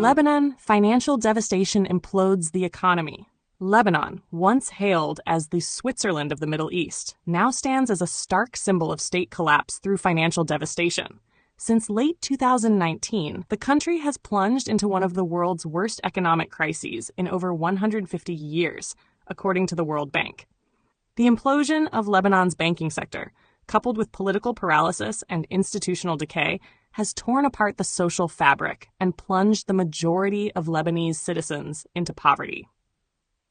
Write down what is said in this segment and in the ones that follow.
Lebanon, financial devastation implodes the economy. Lebanon, once hailed as the Switzerland of the Middle East, now stands as a stark symbol of state collapse through financial devastation. Since late 2019, the country has plunged into one of the world's worst economic crises in over 150 years, according to the World Bank. The implosion of Lebanon's banking sector, coupled with political paralysis and institutional decay, has torn apart the social fabric and plunged the majority of Lebanese citizens into poverty.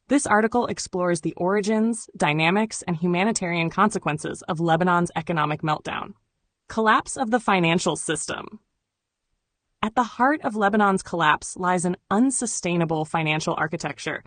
This article explores the origins, dynamics, and humanitarian consequences of Lebanon's economic meltdown. Collapse of the financial system. At the heart of Lebanon's collapse lies an unsustainable financial architecture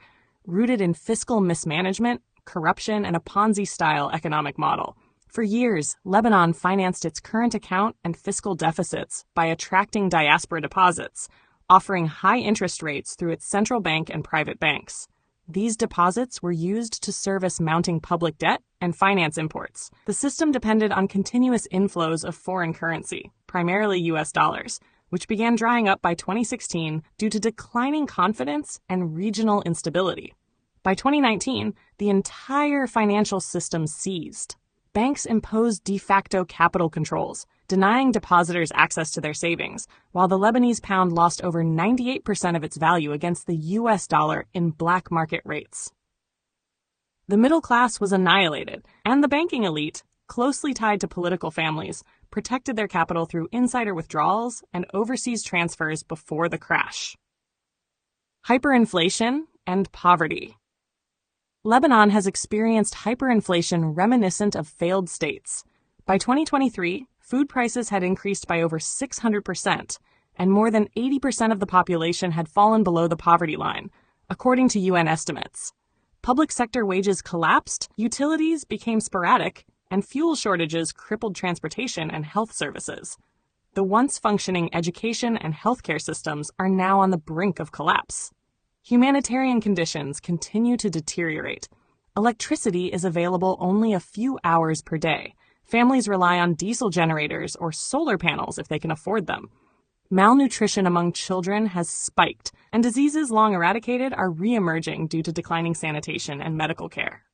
rooted in fiscal mismanagement, corruption, and a Ponzi-style economic model. For years, Lebanon financed its current account and fiscal deficits by attracting diaspora deposits, offering high interest rates through its central bank and private banks. These deposits were used to service mounting public debt and finance imports. The system depended on continuous inflows of foreign currency, primarily US dollars, which began drying up by 2016 due to declining confidence and regional instability. By 2019, the entire financial system seized. Banks imposed de facto capital controls, denying depositors access to their savings, while the Lebanese pound lost over 98% of its value against the US dollar in black market rates. The middle class was annihilated, and the banking elite, closely tied to political families, protected their capital through insider withdrawals and overseas transfers before the crash. Hyperinflation and poverty. Lebanon has experienced hyperinflation reminiscent of failed states. By 2023, food prices had increased by over 600%, and more than 80% of the population had fallen below the poverty line, according to UN estimates. Public sector wages collapsed, utilities became sporadic, and fuel shortages crippled transportation and health services. The once functioning education and healthcare systems are now on the brink of collapse. Humanitarian conditions continue to deteriorate. Electricity is available only a few hours per day. Families rely on diesel generators or solar panels if they can afford them. Malnutrition among children has spiked, and diseases long eradicated are re-emerging due to declining sanitation and medical care.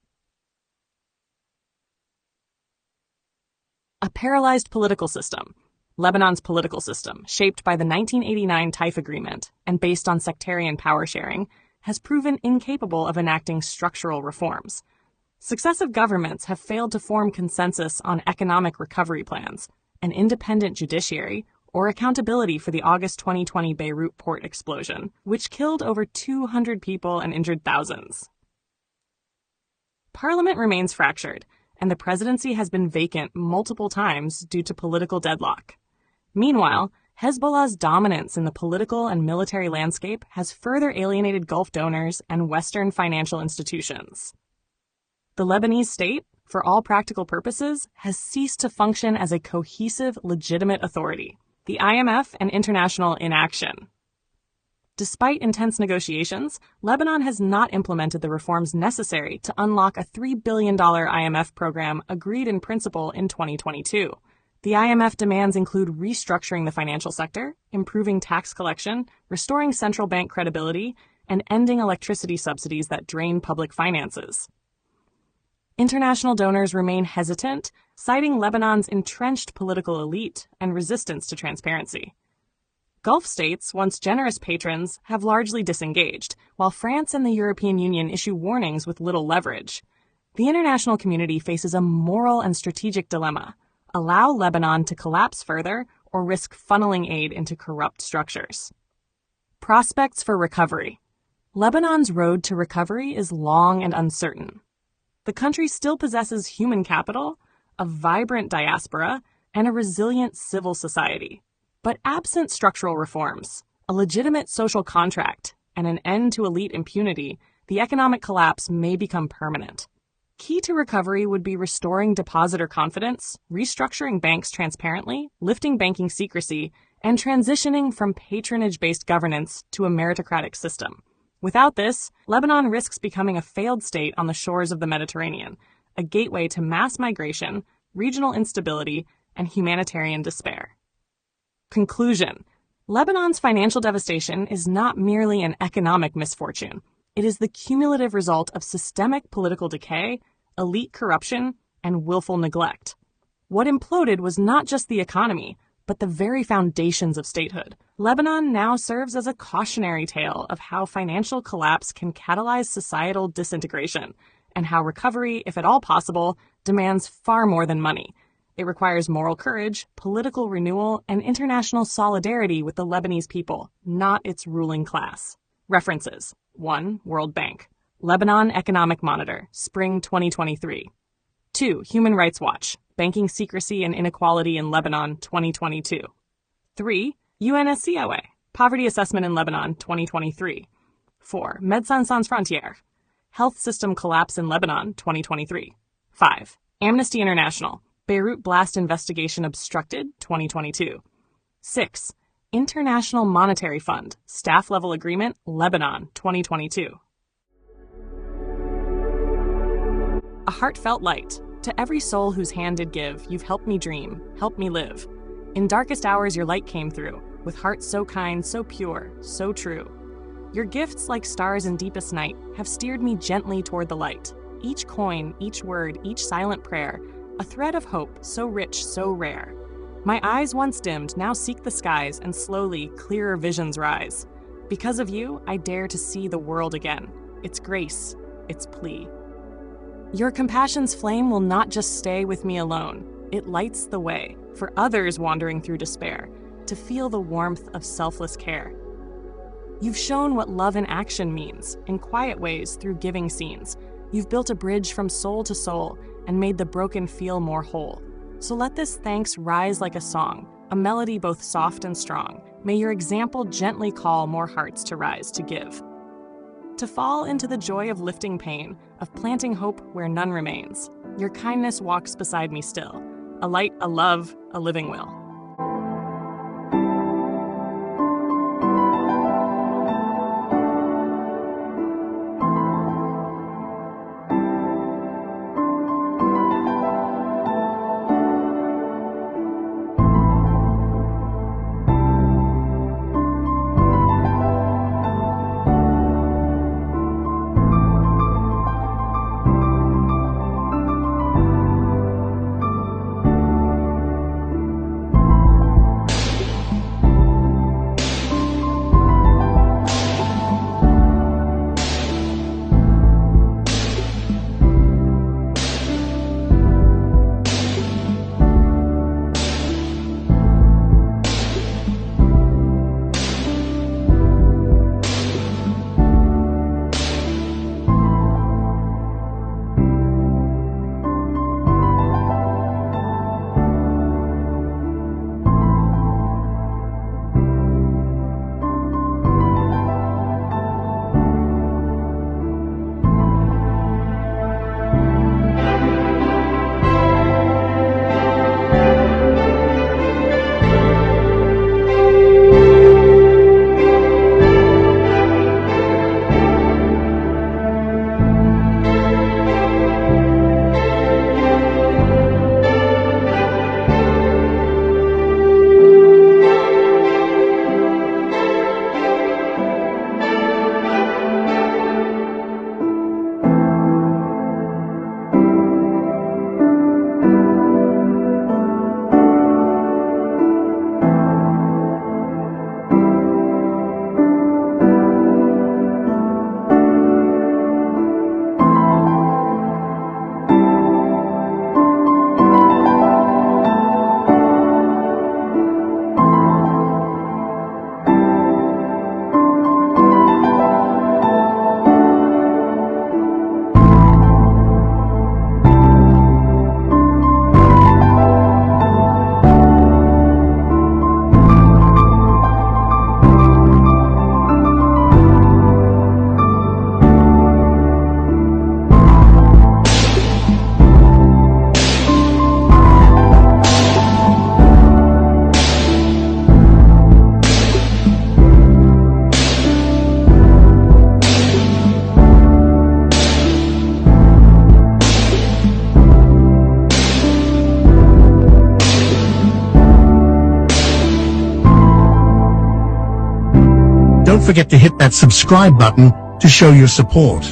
A paralyzed political system. Lebanon's political system, shaped by the 1989 Taif Agreement and based on sectarian power sharing, has proven incapable of enacting structural reforms. Successive governments have failed to form consensus on economic recovery plans, an independent judiciary, or accountability for the August 2020 Beirut port explosion, which killed over 200 people and injured thousands. Parliament remains fractured, and the presidency has been vacant multiple times due to political deadlock. Meanwhile, Hezbollah's dominance in the political and military landscape has further alienated Gulf donors and Western financial institutions. The Lebanese state, for all practical purposes, has ceased to function as a cohesive, legitimate authority. The IMF and international inaction. Despite intense negotiations, Lebanon has not implemented the reforms necessary to unlock a $3 billion IMF program agreed in principle in 2022. The IMF demands include restructuring the financial sector, improving tax collection, restoring central bank credibility, and ending electricity subsidies that drain public finances. International donors remain hesitant, citing Lebanon's entrenched political elite and resistance to transparency. Gulf states, once generous patrons, have largely disengaged, while France and the European Union issue warnings with little leverage. The international community faces a moral and strategic dilemma: allow Lebanon to collapse further or risk funneling aid into corrupt structures. Prospects for recovery. Lebanon's road to recovery is long and uncertain. The country still possesses human capital, a vibrant diaspora, and a resilient civil society. But absent structural reforms, a legitimate social contract, and an end to elite impunity, the economic collapse may become permanent. Key to recovery would be restoring depositor confidence, restructuring banks transparently, lifting banking secrecy, and transitioning from patronage-based governance to a meritocratic system. Without this, Lebanon risks becoming a failed state on the shores of the Mediterranean, a gateway to mass migration, regional instability, and humanitarian despair. Conclusion: Lebanon's financial devastation is not merely an economic misfortune. It is the cumulative result of systemic political decay, elite corruption, and willful neglect. What imploded was not just the economy, but the very foundations of statehood. Lebanon now serves as a cautionary tale of how financial collapse can catalyze societal disintegration, and how recovery, if at all possible, demands far more than money. It requires moral courage, political renewal, and international solidarity with the Lebanese people, not its ruling class. References: 1. World Bank. Lebanon Economic Monitor, Spring 2023. 2. Human Rights Watch, Banking Secrecy and Inequality in Lebanon, 2022. 3. UNSCOA, Poverty Assessment in Lebanon, 2023. 4. Médecins Sans Frontières, Health System Collapse in Lebanon, 2023. 5. Amnesty International, Beirut Blast Investigation Obstructed, 2022. 6. International Monetary Fund, Staff Level Agreement, Lebanon, 2022. A heartfelt light. To every soul whose hand did give, you've helped me dream, helped me live. In darkest hours your light came through, with hearts so kind, so pure, so true. Your gifts, like stars in deepest night, have steered me gently toward the light. Each coin, each word, each silent prayer, a thread of hope so rich, so rare. My eyes once dimmed now seek the skies, and slowly clearer visions rise. Because of you, I dare to see the world again, its grace, its plea. Your compassion's flame will not just stay with me alone. It lights the way for others wandering through despair to feel the warmth of selfless care. You've shown what love in action means, in quiet ways through giving scenes. You've built a bridge from soul to soul and made the broken feel more whole. So let this thanks rise like a song, a melody both soft and strong. May your example gently call more hearts to rise to give. To fall into the joy of lifting pain, of planting hope where none remains. Your kindness walks beside me still, a light, a love, a living will. don't forget to hit that subscribe button to show your support.